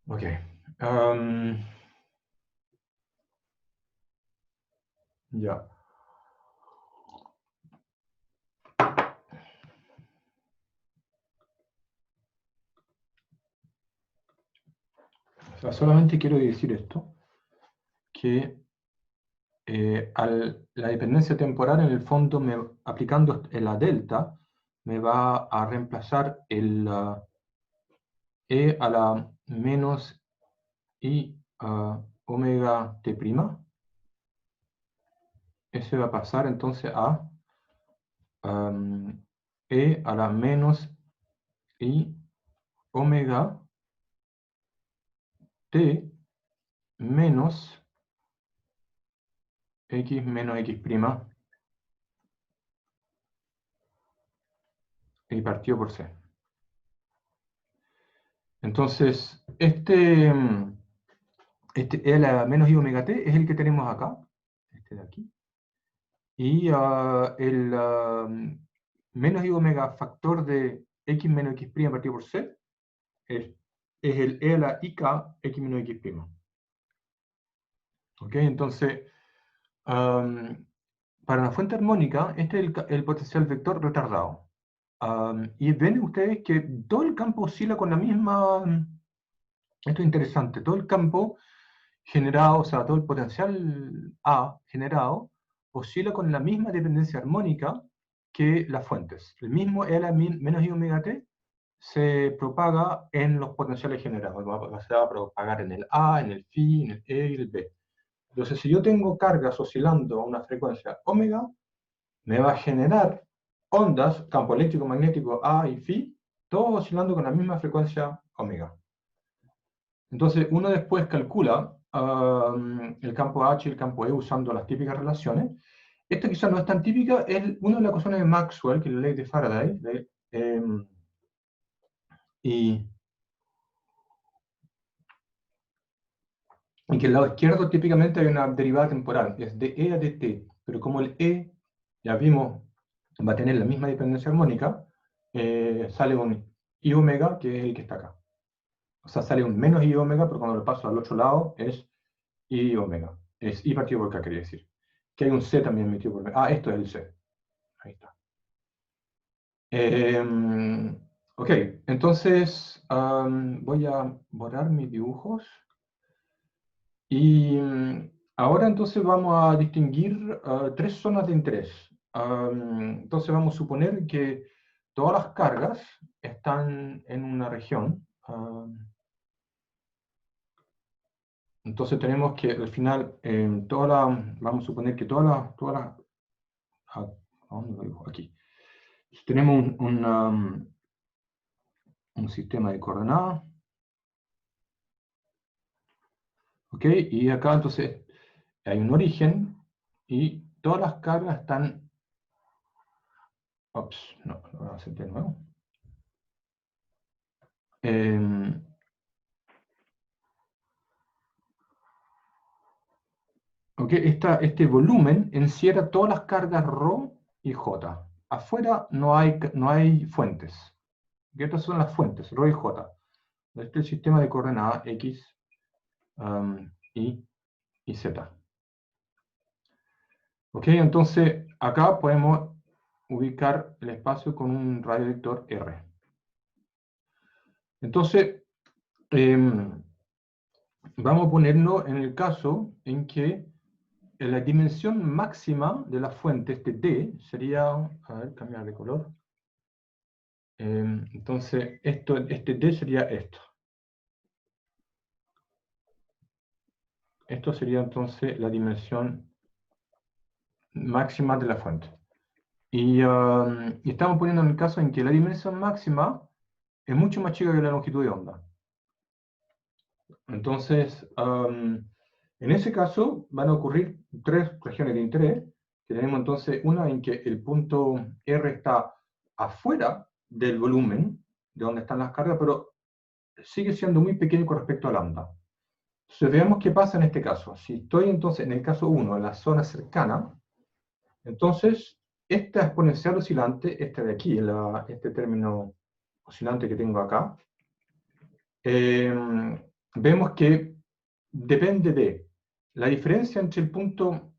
Ok. Ya. O sea, solamente quiero decir esto, que la dependencia temporal, en el fondo, aplicando la delta, me va a reemplazar el e a la menos i omega t'. Ese va a pasar entonces a e a la menos i omega t menos x menos x' y partido por c. Entonces, este e a la menos i omega t es el que tenemos acá, este de aquí. Y el menos i omega factor de x menos x' partido por c es el e a la ik x menos x'. ¿Ok? Entonces, para la fuente armónica, este es el potencial vector retardado. Y ven ustedes que todo el campo oscila con la misma... Esto es interesante, todo el campo generado, o sea, todo el potencial A generado, oscila con la misma dependencia armónica que las fuentes. El mismo E a la menos i omega t se propaga en los potenciales generados. Se va a propagar en el A, en el Φ, en el E y el B. Entonces, si yo tengo cargas oscilando a una frecuencia omega, me va a generar ondas, campo eléctrico, magnético A y Φ, todos oscilando con la misma frecuencia omega. Entonces, uno después calcula el campo H y el campo E usando las típicas relaciones. Esta quizás no es tan típica, es una de las ecuaciones de Maxwell, que es la ley de Faraday, y que el lado izquierdo típicamente hay una derivada temporal, es de E a dt, pero como el E, ya vimos, va a tener la misma dependencia armónica, sale un I omega, que es el que está acá. O sea, sale un menos I omega, pero cuando lo paso al otro lado es I omega. Es I partido por K, quería decir. Que hay un C también metido por medio. Ah, esto es el C. Ahí está. Ok, entonces voy a borrar mis dibujos. Y ahora entonces vamos a distinguir tres zonas de interés. Entonces vamos a suponer que todas las cargas están en una región. Entonces tenemos que al final, vamos a suponer que ¿a dónde lo dibujo? Aquí. Tenemos un sistema de coordenadas. ¿Ok? Y acá entonces hay un origen y todas las cargas están... Ups, no, lo voy a hacer de nuevo. ¿Ok? Este volumen encierra todas las cargas ρ y j. Afuera no hay fuentes. ¿Ok? Estas son las fuentes, ρ y j. Este es el sistema de coordenadas x, y z. ¿Ok? Entonces, acá podemos ubicar el espacio con un radiovector R. Entonces, vamos a ponerlo en el caso en que la dimensión máxima de la fuente, este D, sería, a ver, cambiar de color. Entonces, este D sería esto. Esto sería entonces la dimensión máxima de la fuente. Y estamos poniendo en el caso en que la dimensión máxima es mucho más chica que la longitud de onda. Entonces, en ese caso van a ocurrir tres regiones de interés, que tenemos entonces una en que el punto R está afuera del volumen, de donde están las cargas, pero sigue siendo muy pequeño con respecto a lambda. Entonces veamos qué pasa en este caso. Si estoy entonces en el caso 1, en la zona cercana, entonces esta exponencial oscilante, este de aquí, este término oscilante que tengo acá, vemos que depende de la diferencia entre el punto,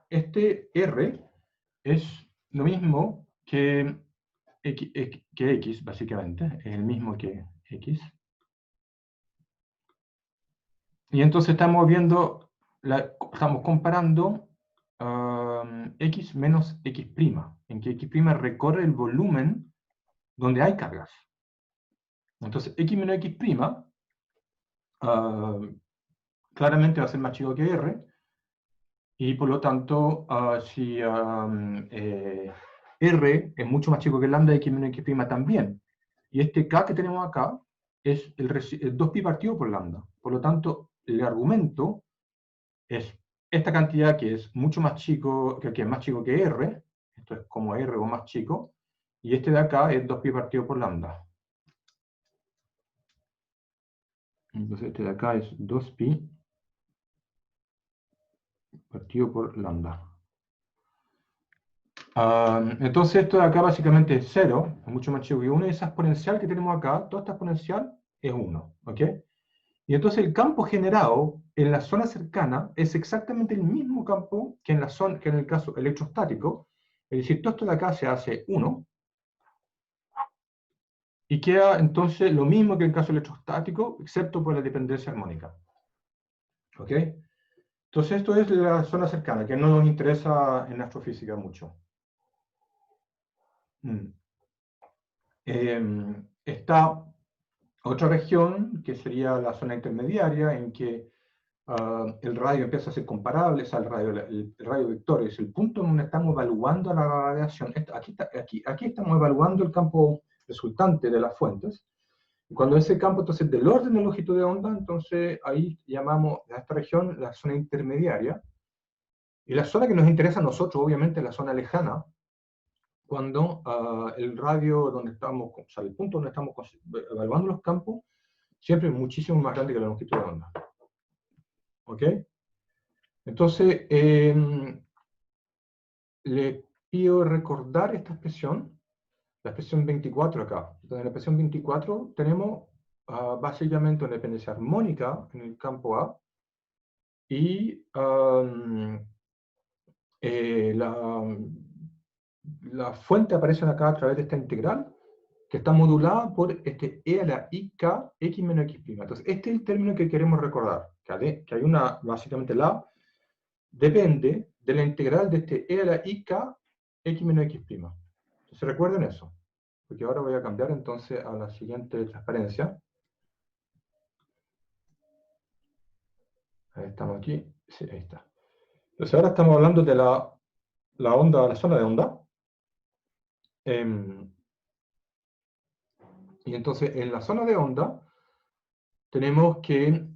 este R es lo mismo que X, básicamente, es el mismo que X. Y entonces estamos viendo, estamos comparando X menos X', en que X' recorre el volumen donde hay cargas. Entonces, X menos X', claramente va a ser más chico que R, y por lo tanto, si R es mucho más chico que lambda, X menos X' también. Y este K que tenemos acá es el 2pi partido por lambda. Por lo tanto, el argumento es esta cantidad que es mucho más chico, que es más chico que R, esto es como R o más chico, y este de acá es 2pi partido por lambda. Entonces este de acá es 2pi partido por lambda. Entonces esto de acá básicamente es 0, es mucho más chico que 1, y esa exponencial que tenemos acá, toda esta exponencial es 1, ¿ok? Y entonces el campo generado en la zona cercana es exactamente el mismo campo que en, la zona, que en el caso electrostático, es decir, todo esto de acá se hace 1, y queda entonces lo mismo que en el caso electrostático, excepto por la dependencia armónica. ¿Ok? Entonces esto es la zona cercana, que no nos interesa en astrofísica mucho. Está otra región, que sería la zona intermediaria, en que el radio empieza a ser comparable, o sea, el radio vector es el punto donde estamos evaluando la radiación. Aquí estamos evaluando el campo resultante de las fuentes. Y cuando ese campo entonces del orden de longitud de onda, entonces ahí llamamos a esta región la zona intermediaria. Y la zona que nos interesa a nosotros, obviamente, es la zona lejana, cuando el radio donde estamos, o sea, el punto donde estamos evaluando los campos, siempre es muchísimo más grande que la longitud de onda. ¿Ok? Entonces, le pido recordar esta expresión, la expresión 24 acá. Entonces, en la expresión 24 tenemos básicamente una dependencia armónica en el campo A, y la fuente aparece acá a través de esta integral, que está modulada por este e a la ik x menos x'. Entonces, este es el término que queremos recordar, que hay una, básicamente la depende de la integral de este e a la ik x menos x'. Entonces, recuerden eso, porque ahora voy a cambiar entonces a la siguiente transparencia. Ahí estamos aquí, sí, ahí está. Entonces, ahora estamos hablando de la onda, la zona de onda. Y entonces, en la zona de onda, tenemos que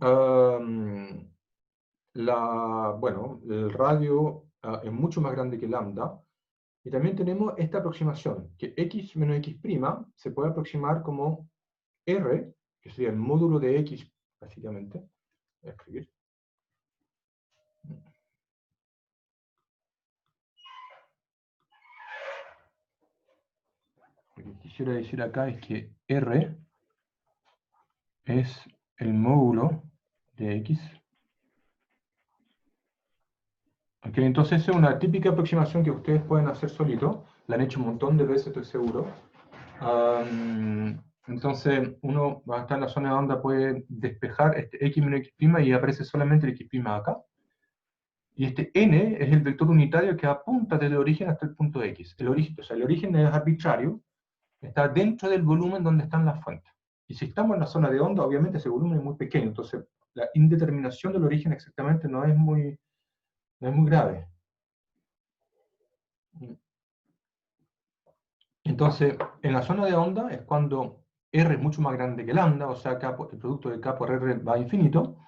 bueno, el radio es mucho más grande que lambda, y también tenemos esta aproximación, que x menos x' se puede aproximar como r, que sería el módulo de x, básicamente. Voy a escribir. Lo que quisiera decir acá es que r es el módulo de x. Okay, entonces esa es una típica aproximación que ustedes pueden hacer solitos. La han hecho un montón de veces, estoy seguro. Entonces uno va a estar en la zona de onda, puede despejar este x menos x' y aparece solamente el x' acá. Y este n es el vector unitario que apunta desde el origen hasta el punto x. El origen, o sea, el origen es arbitrario, está dentro del volumen donde están las fuentes. Y si estamos en la zona de onda, obviamente ese volumen es muy pequeño, entonces la indeterminación del origen exactamente no es muy grave. Entonces, en la zona de onda es cuando R es mucho más grande que lambda, o sea, el producto de K por R va a infinito.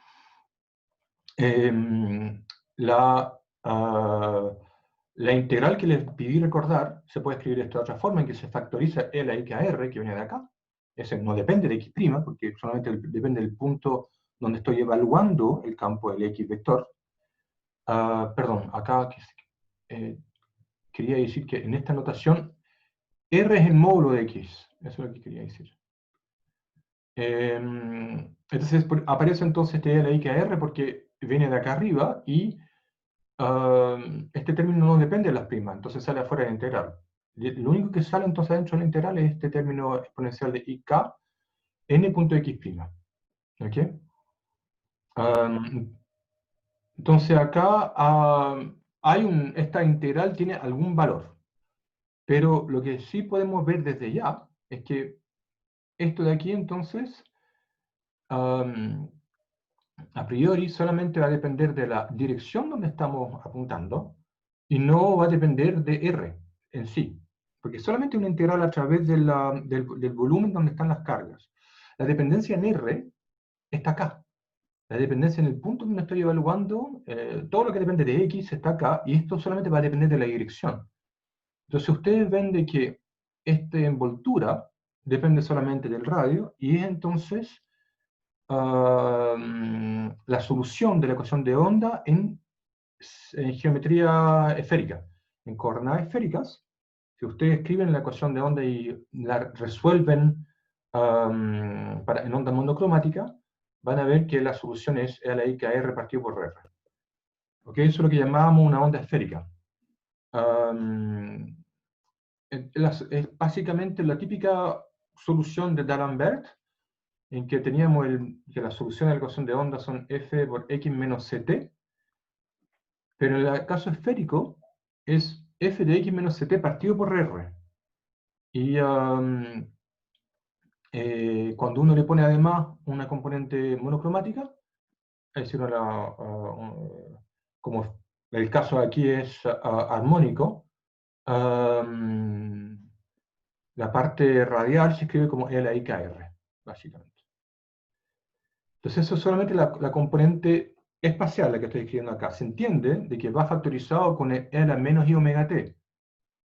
La integral que les pedí recordar se puede escribir de esta otra forma, en que se factoriza E a la I a R, que viene de acá. Ese no depende de X', porque solamente depende del punto donde estoy evaluando el campo del X vector. Perdón, acá quería decir que en esta notación R es el módulo de X. Eso es lo que quería decir. Entonces aparece entonces este L I K R porque viene de acá arriba y este término no depende de las primas, entonces sale afuera de la integral. Lo único que sale entonces dentro de la integral es este término exponencial de IK n.x'. ¿Ok? Um, entonces acá esta integral tiene algún valor, pero lo que sí podemos ver desde ya es que esto de aquí entonces um, a priori solamente va a depender de la dirección donde estamos apuntando y no va a depender de R en sí, porque solamente una integral a través del volumen donde están las cargas. La dependencia en R está acá. La dependencia en el punto donde estoy evaluando, todo lo que depende de X está acá, y esto solamente va a depender de la dirección. Entonces ustedes ven de que esta envoltura depende solamente del radio, y es entonces la solución de la ecuación de onda en geometría esférica. En coordenadas esféricas, si ustedes escriben la ecuación de onda y la resuelven en onda monocromática, van a ver que la solución es LIKR partido por R. ¿Ok? Eso es lo que llamábamos una onda esférica. Es básicamente la típica solución de D'Alembert, en que teníamos que la solución de la ecuación de onda son f por x menos ct, pero en el caso esférico es f de x menos ct partido por r. Y cuando uno le pone además una componente monocromática, es decir, como el caso aquí es armónico, la parte radial se escribe como LIKR, básicamente. Entonces eso es solamente la componente espacial, la que estoy escribiendo acá. Se entiende de que va factorizado con el L menos I omega t.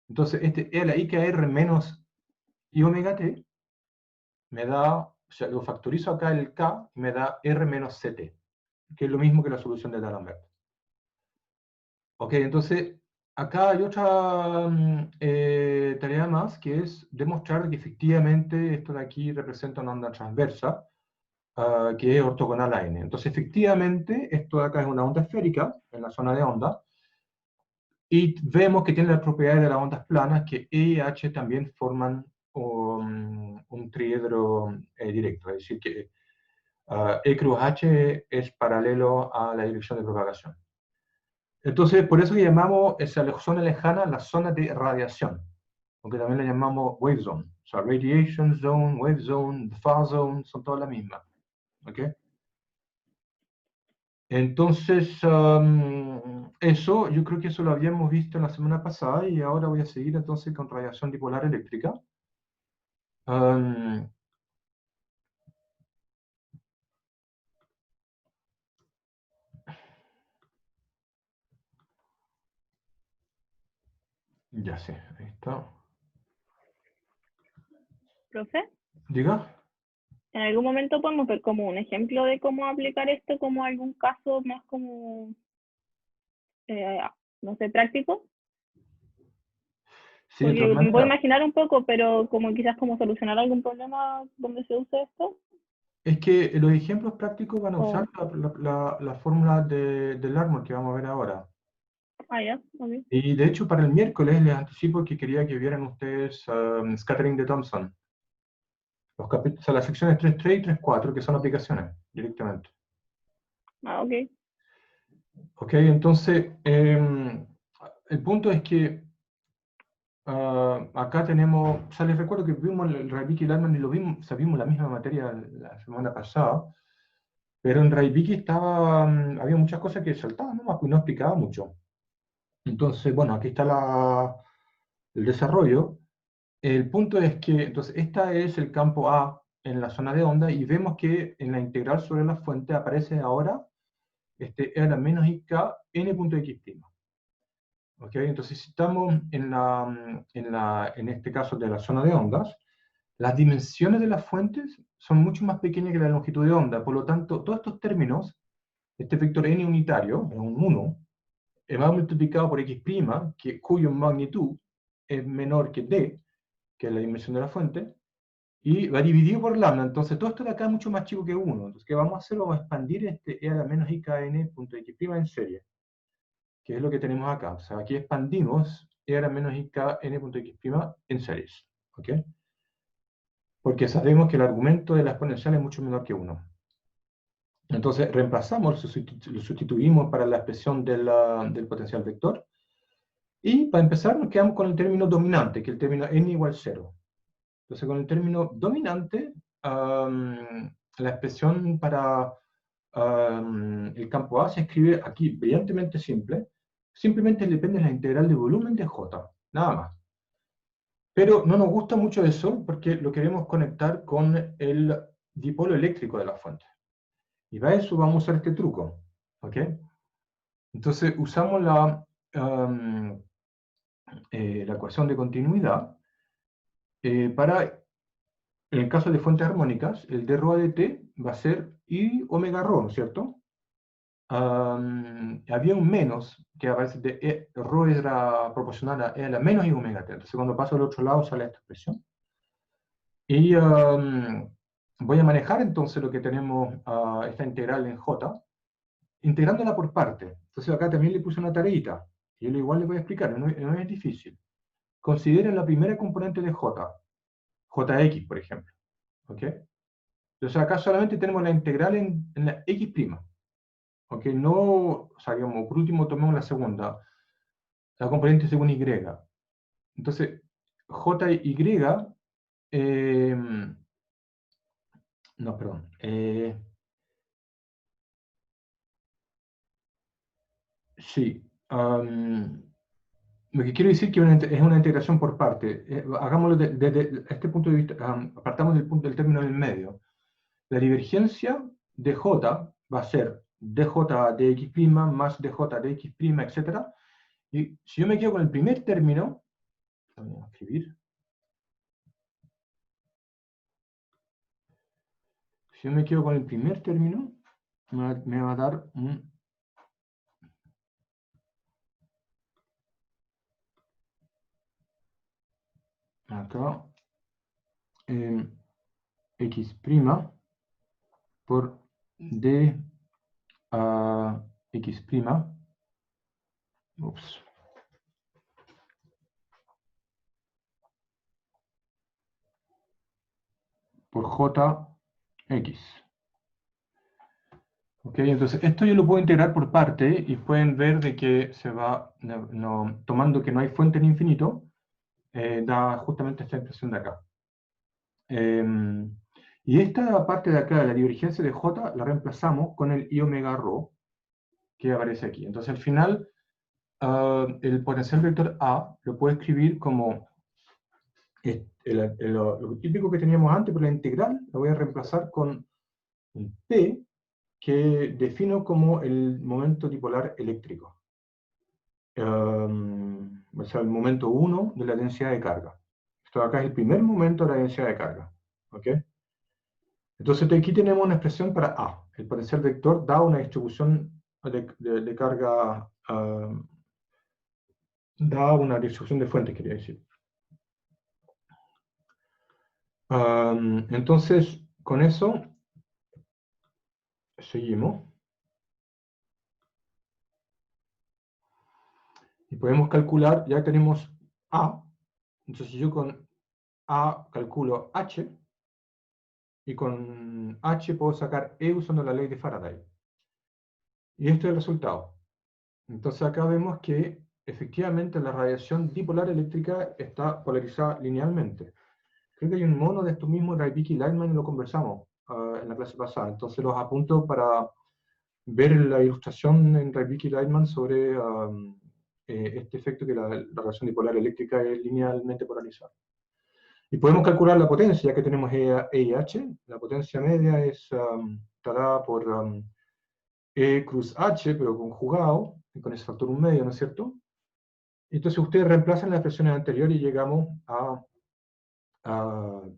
Entonces este L I K R menos I omega t me da, o sea, lo factorizo acá el K y me da R menos CT, que es lo mismo que la solución de D'Alembert. Ok, entonces acá hay otra tarea más, que es demostrar que efectivamente esto de aquí representa una onda transversa, que es ortogonal a n. Entonces, efectivamente, esto de acá es una onda esférica, en la zona de onda, y vemos que tiene las propiedades de las ondas planas, que E y H también forman un triedro directo, es decir, que E cruz H es paralelo a la dirección de propagación. Entonces, por eso que llamamos esa zona lejana la zona de radiación, aunque también la llamamos wave zone. O sea, radiation zone, wave zone, far zone, son todas las mismas. ¿Ok? Entonces, eso, yo creo que eso lo habíamos visto en la semana pasada y ahora voy a seguir entonces con radiación dipolar eléctrica. Ya sé, ahí está. Profe, Diga. en algún momento podemos ver como un ejemplo de cómo aplicar esto como algún caso más como, eh, no sé, práctico. Sí, de Porque todas me puedo maneras. imaginar un poco, pero como quizás como solucionar algún problema donde se use esto. Es que los ejemplos prácticos van a usar O, la fórmula del Larmor que vamos a ver ahora. ya, ok. Y de hecho, para el miércoles les anticipo que quería que vieran ustedes Scattering de Thomson. Los capítulos, o sea, las secciones 3.3 y 3.4, que son aplicaciones directamente. Ok. Ok, entonces, el punto es que acá tenemos, o sea, les recuerdo que vimos el Rybicki y Larman y lo vimos, o sea, vimos la misma materia la semana pasada, pero en Rybicki había muchas cosas que saltaban nomás, pues no explicaba mucho. Entonces, bueno, aquí está el desarrollo. El punto es que, entonces, esta es el campo A en la zona de onda y vemos que en la integral sobre la fuente aparece ahora este R menos IK n.x'. ¿Ok? Entonces, si estamos en este caso de la zona de ondas, las dimensiones de las fuentes son mucho más pequeñas que la longitud de onda, por lo tanto, todos estos términos, este vector n unitario, es un 1, va multiplicado por x', cuya magnitud es menor que d, que es la dimensión de la fuente, y va dividido por lambda. Entonces todo esto de acá es mucho más chico que 1. Entonces, ¿qué vamos a hacer? Vamos a expandir este e a la menos ikn.x' en serie, que es lo que tenemos acá. O sea, aquí expandimos e a la menos ikn.x' en series. ¿Ok? Porque sabemos que el argumento de la exponencial es mucho menor que 1. Entonces reemplazamos, lo sustituimos para la expresión del potencial vector. Y para empezar nos quedamos con el término dominante, que es el término n igual 0. Entonces con el término dominante, la expresión para el campo A se escribe aquí brillantemente simple. Simplemente depende de la integral de volumen de J, nada más. Pero no nos gusta mucho eso porque lo queremos conectar con el dipolo eléctrico de la fuente. Y para eso vamos a usar este truco. ¿Ok? Entonces usamos la ecuación de continuidad para, en el caso de fuentes armónicas, el d rho a dt va a ser i omega rho, ¿no es cierto? Había un menos que aparece de rho era proporcional a e a la menos i omega t. Entonces cuando paso al otro lado sale esta expresión. Y voy a manejar entonces lo que tenemos, esta integral en j, integrándola por parte. Entonces acá también le puse una tareita. Y yo igual le voy a explicar, no es difícil. Consideren la primera componente de j, jx, por ejemplo. ¿Ok? Entonces acá solamente tenemos la integral en la x'. ¿Ok? No, o sea, digamos, por último tomemos la segunda, la componente según y. Entonces, jy, eh, no, perdón. Sí. Lo que quiero decir que es una integración por parte. Hagámoslo desde este punto de vista, apartamos del término del medio. La divergencia de j va a ser dj de x' más dj de x', etc. Y si yo me quedo con el primer término, voy a escribir. Si yo me quedo con el primer término, me va a dar un acá x' por d a x', ups, por jx. Ok, entonces esto yo lo puedo integrar por parte y pueden ver de que se va, tomando que no hay fuente en infinito, da justamente esta expresión de acá. Y esta parte de acá, la divergencia de j, la reemplazamos con el i omega rho, que aparece aquí. Entonces al final, el potencial vector A lo puedo escribir como lo típico que teníamos antes, pero la integral la voy a reemplazar con un P, que defino como el momento dipolar eléctrico. O sea, el momento 1 de la densidad de carga. Esto de acá es el primer momento de la densidad de carga. ¿Ok? Entonces aquí tenemos una expresión para A. El potencial vector da una distribución de carga, da una distribución de fuentes, quería decir. Entonces, con eso, seguimos. Y podemos calcular, ya tenemos A. Entonces yo con A calculo H. Y con H puedo sacar E usando la ley de Faraday. Y este es el resultado. Entonces acá vemos que efectivamente la radiación dipolar eléctrica está polarizada linealmente. Creo que hay un mono de esto mismo, Rybik y Lightman, y lo conversamos en la clase pasada. Entonces los apunto para ver la ilustración en Rybik y Lightman sobre este efecto que la radiación dipolar eléctrica es linealmente polarizada. Y podemos calcular la potencia, ya que tenemos E y H. La potencia media estará por E cruz H, pero conjugado, y con ese factor 1/2, ¿no es cierto? Entonces ustedes reemplazan las expresiones anteriores y llegamos a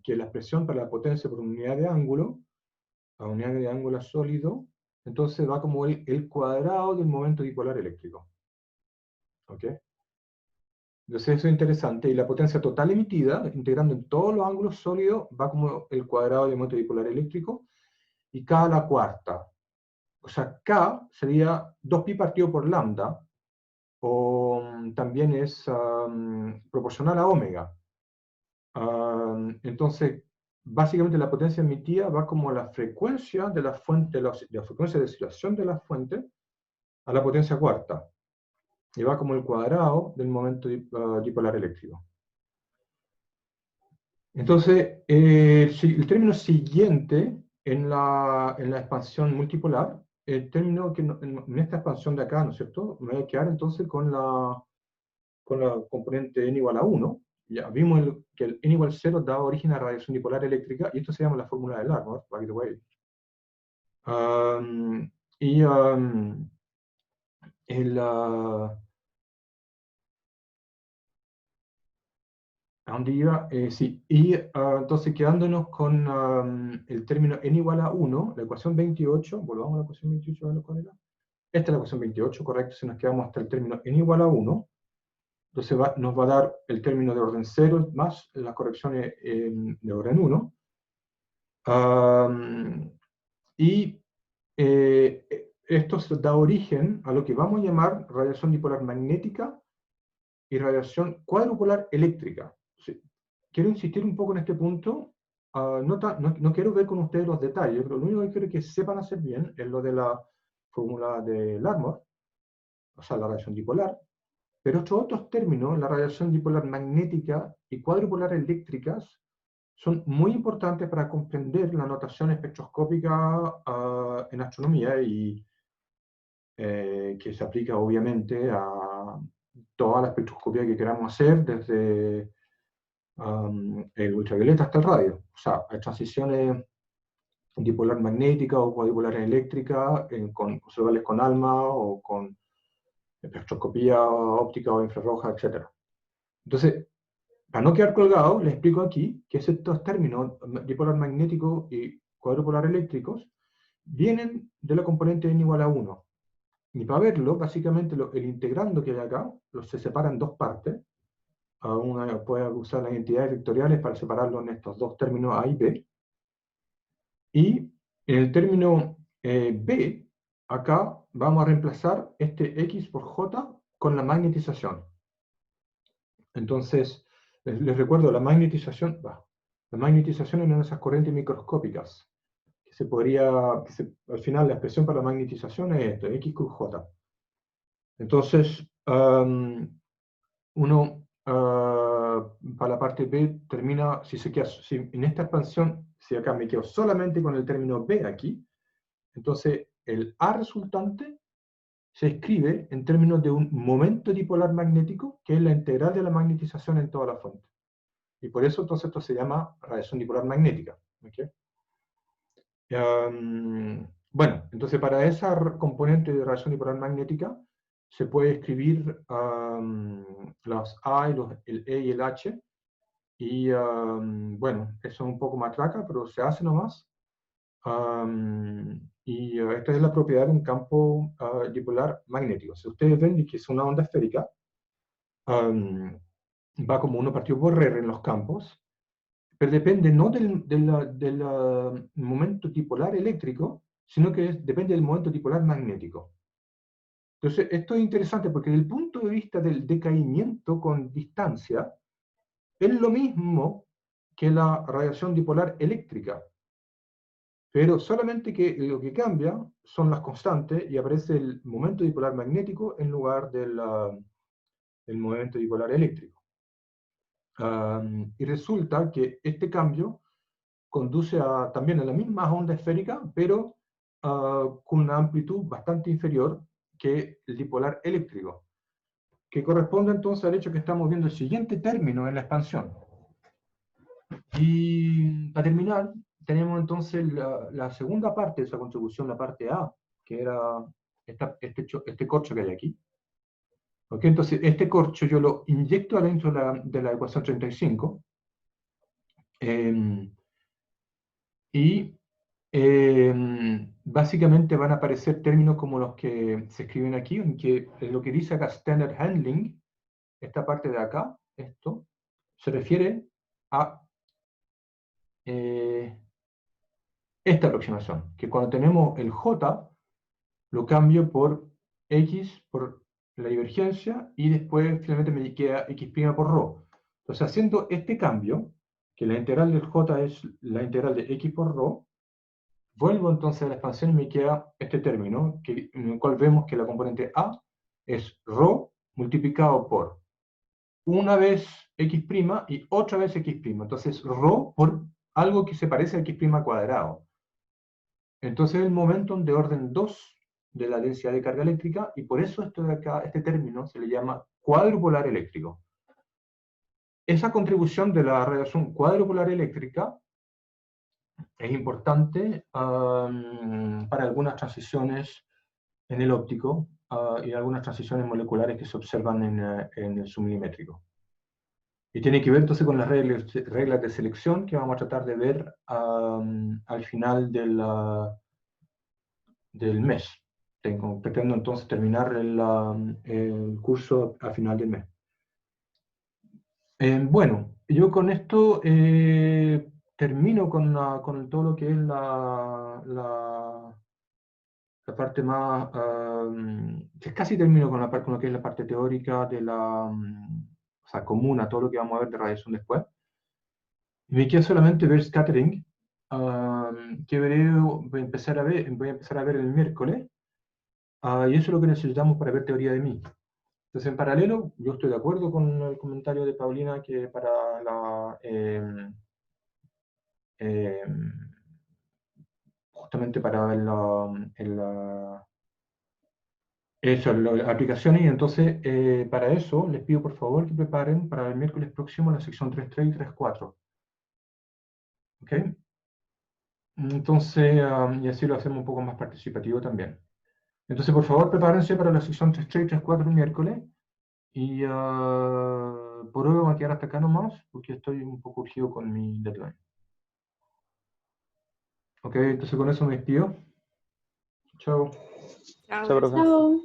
que la expresión para la potencia por unidad de ángulo, a unidad de ángulo sólido, entonces va como el cuadrado del momento dipolar eléctrico. ¿Ok? Entonces eso es interesante. Y la potencia total emitida, integrando en todos los ángulos sólidos, va como el cuadrado del momento dipolar eléctrico, y K a la cuarta. O sea, K sería 2pi partido por lambda, o también es proporcional a omega. Entonces, básicamente la potencia emitida va como la frecuencia de la fuente, la frecuencia de oscilación de la fuente a la potencia cuarta. Y va como el cuadrado del momento dipolar eléctrico. Entonces, el término siguiente en la expansión multipolar, el término que en esta expansión de acá, ¿no es cierto? Me voy a quedar entonces con la componente n igual a 1. Ya vimos que el n igual a 0 da origen a radiación dipolar eléctrica, y esto se llama la fórmula de Larmor, by the way. Y ¿a dónde iba? Sí, y entonces quedándonos con el término n igual a 1, la ecuación 28, volvamos a la ecuación 28, a ver cuál era. Esta es la ecuación 28, correcto, si nos quedamos hasta el término n igual a 1, entonces nos va a dar el término de orden 0 más las correcciones de orden 1. Y esto da origen a lo que vamos a llamar radiación dipolar magnética y radiación cuadrupolar eléctrica. Sí. Quiero insistir un poco en este punto. No quiero ver con ustedes los detalles, pero lo único que quiero que sepan hacer bien es lo de la fórmula de Larmor, o sea, la radiación dipolar. Pero otros términos, la radiación dipolar magnética y cuadrupolar eléctricas, son muy importantes para comprender la notación espectroscópica en astronomía, y que se aplica obviamente a toda la espectroscopía que queramos hacer, desde el ultravioleta hasta el radio. O sea, hay transiciones dipolar magnética o cuadrupolar eléctrica, observables con ALMA o con espectroscopía óptica o infrarroja, etc. Entonces, para no quedar colgado, les explico aquí que estos términos, dipolar magnético y cuadrupolar eléctricos, vienen de la componente n igual a 1. Y para verlo, básicamente el integrando que hay acá se separa en dos partes. Una puede usar las entidades vectoriales para separarlo en estos dos términos A y B. Y en el término B, acá vamos a reemplazar este X por J con la magnetización. Entonces, les recuerdo, la magnetización es una de esas corrientes microscópicas, que se podría, al final la expresión para la magnetización es esto, X cruz J. Entonces, uno para la parte B termina, si en esta expansión, si acá me quedo solamente con el término B aquí, entonces el A resultante se escribe en términos de un momento dipolar magnético, que es la integral de la magnetización en toda la fuente. Y por eso entonces esto se llama radiación dipolar magnética. ¿Okay? Bueno, entonces para esa componente de radiación dipolar magnética se puede escribir los A, el E y el H, y bueno, eso es un poco matraca, pero se hace nomás. Y esta es la propiedad de un campo dipolar magnético. Si ustedes ven que es una onda esférica, va como 1 partido por R en los campos, pero depende no del momento dipolar eléctrico, sino que depende del momento dipolar magnético. Entonces, esto es interesante porque desde el punto de vista del decaimiento con distancia, es lo mismo que la radiación dipolar eléctrica, pero solamente que lo que cambia son las constantes y aparece el momento dipolar magnético en lugar del momento dipolar eléctrico. Y resulta que este cambio conduce también a la misma onda esférica, pero con una amplitud bastante inferior que el dipolar eléctrico, que corresponde entonces al hecho que estamos viendo el siguiente término en la expansión. Y para terminar, tenemos entonces la segunda parte de esa contribución, la parte A, que era este corcho que hay aquí. ¿Okay? Entonces, este corcho yo lo inyecto adentro de la ecuación 35, y básicamente van a aparecer términos como los que se escriben aquí, en que lo que dice acá Standard Handling esta parte de acá, esto, se refiere a esta aproximación, que cuando tenemos el J, lo cambio por X por la divergencia, y después finalmente me queda X' por ρ. Entonces, haciendo este cambio, que la integral del J es la integral de X por ρ, vuelvo entonces a la expansión y me queda este término, en el cual vemos que la componente A es ρ multiplicado por una vez X' y otra vez X'. Entonces, ρ por algo que se parece a X' cuadrado. Entonces, el momentum de orden 2 de la densidad de carga eléctrica, y por eso esto de acá, este término se le llama cuadrupolar eléctrico. Esa contribución de la radiación cuadrupolar eléctrica es importante para algunas transiciones en el óptico y algunas transiciones moleculares que se observan en el submilimétrico. Y tiene que ver entonces con las reglas de selección que vamos a tratar de ver al final del mes. Pretendo entonces terminar el curso al final del mes. Bueno, yo con esto termino con todo lo que es la parte más, casi termino con lo que es la parte teórica de o sea, común a todo lo que vamos a ver de radiación después. Me queda solamente ver scattering, que voy a empezar a ver el miércoles, y eso es lo que necesitamos para ver teoría de mí. Entonces, en paralelo, yo estoy de acuerdo con el comentario de Paulina que para justamente para las aplicaciones, y entonces para eso les pido por favor que preparen para el miércoles próximo la sección 3.3 y 3.4. ¿Ok? Entonces, y así lo hacemos un poco más participativo también. Entonces, por favor, prepárense para la sección 3.3 y 3.4 el miércoles. Y por hoy vamos a quedar hasta acá nomás, porque estoy un poco urgido con mi deadline. Ok, entonces con eso me despido. Chao. Chao. Chao, profe. Chao.